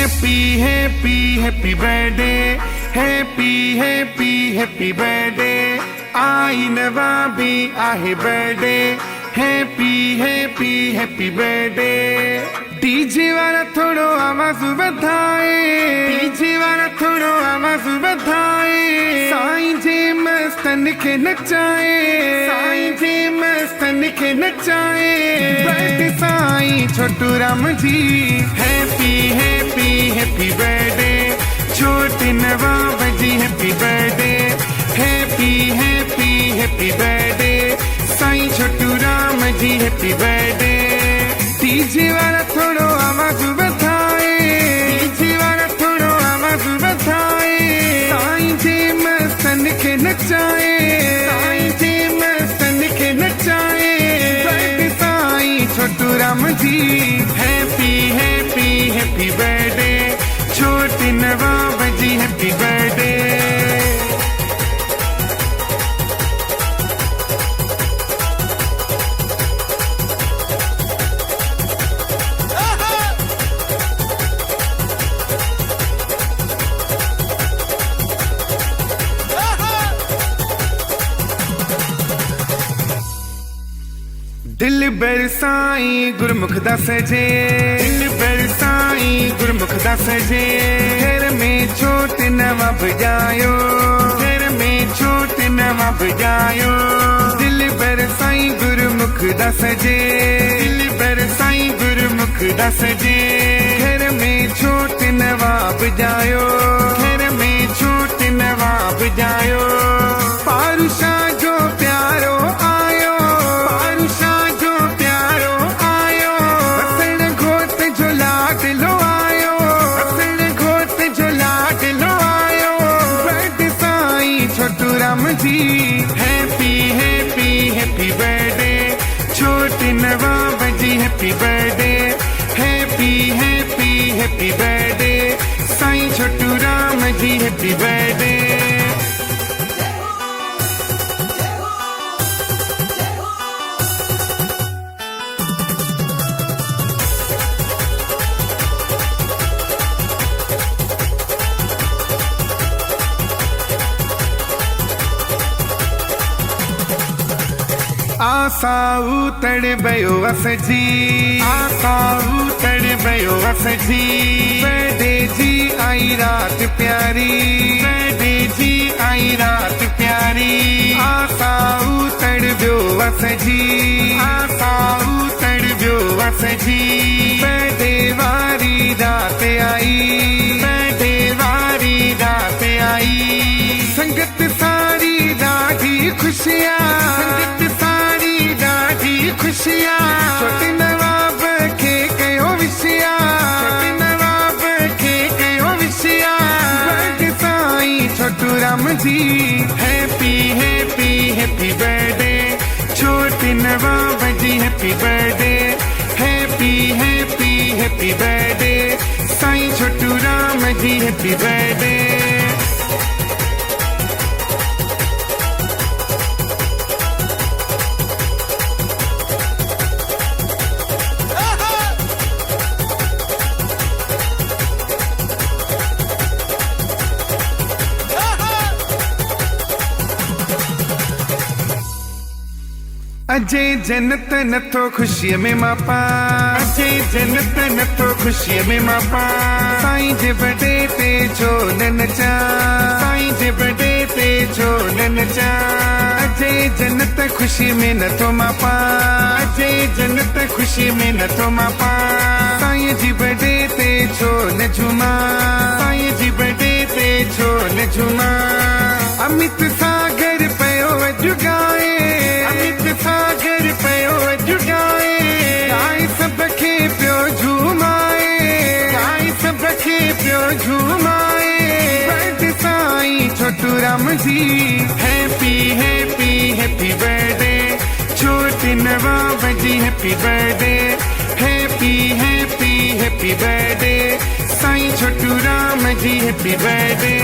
Happy birthday, happy birthday. आई नवाबी आहे बर्थडे, हैप्पी बर्थडे। डीजे वाला थोड़ो आवाज वधाए, डीजे वाला थोड़ो आवाज वधाए। साईं जे मस्तन के नचाए, साईं जे मस्तन के नचाए। बर्थडे साईं छोटू राम जी, हैप्पी बर्थडे। छोटे नवाब जी हैप्पी बर्थडे, हैप्पी बर्थडे। साईं Chhotu Ram ji happy birthday. DJ वाला थोड़ो आवाज वधाए, डीजे वाला थोड़ो आवाज वधाए। साईं जे मस्तन के नचाए, साईं जे मस्तन के नचाए। बर्थडे साईं छोटू राम जी, हैप्पी बर्थडे। छोटे नवाब जी हैप्पी बर्थडे। दिल बरसाई गुरमुख दा सजे, दिल बरसाई गुरमुख दा सजे। घर में छोट नवाब जायो, घर में छोट नवाब जायो। दिल बरसाई गुरमुख दा सजे, दिल बरसाई गुरमुख दा सजे। घर में छोट नवाब जायो, घर में छोट नवाब जायो। पारुषा जो प्यारो आयो, पारुषा जो प्यारो आयो। हसन घोट जो लाड लो आयो, हसन घोट जो लाड लो आयो। बर्थडे साईं छोटू राम जी, हैप्पी बर्थडे। छोटे नवाब जी हैप्पी बर्थडे, हैप्पी बर्थडे। साईं छोटू राम जी हैप्पी बर्थडे। आसाऊ तड़ बयो असजी, आसाऊ तड़ बयो असजी। बर्थडे जी आई रात प्यारी, बर्थडे जी आई रात प्यारी। आसाऊ तड़ बयो असजी, आसाऊ तड़ बयो असजी। बर्थडे वारी रात आई, बर्थडे वारी रात आई। संगत सारी ॾाढी खुशियाँ, संगत सारी ॾाढी खुशियाँ। छोटे नवाब खे कयो विशिया, छोटे नवाब खे कयो विशिया। बर्थडे साईं छोटू राम जी, हैप्पी बर्थडे। छोटे नवाब जी हैप्पी बर्थडे, हैप्पी बर्थडे। साईं छोटू राम जी हैप्पी बर्थडे। अजय जन्नत नथो खुशीअ में मापा, अजय जन्नत नथो खुशीअ में मापा। साईं जे बर्थडे ते छो न नचा, साईं जे बर्थडे ते छो न नचा। अजय जन्नत खुशी में नथो मापा, अजय जन्नत खुशी में नथो मापा। साईं जी बर्थडे ते छो न झूमा, साईं जी बर्थडे ते छो न झूमा। अमित सागर पयो अॼु गाए, अमित सागर पयो अॼु गाए। गाए सब खे पियो झूमाए, गाए सब खे पियो झूमाए। बर्थडे साईं छोटू राम जी, हैप्पी बर्थडे। छोटे नवाब जी हैप्पी बर्थडे, हैप्पी बर्थडे। साईं छोटू राम जी हैप्पी बर्थडे।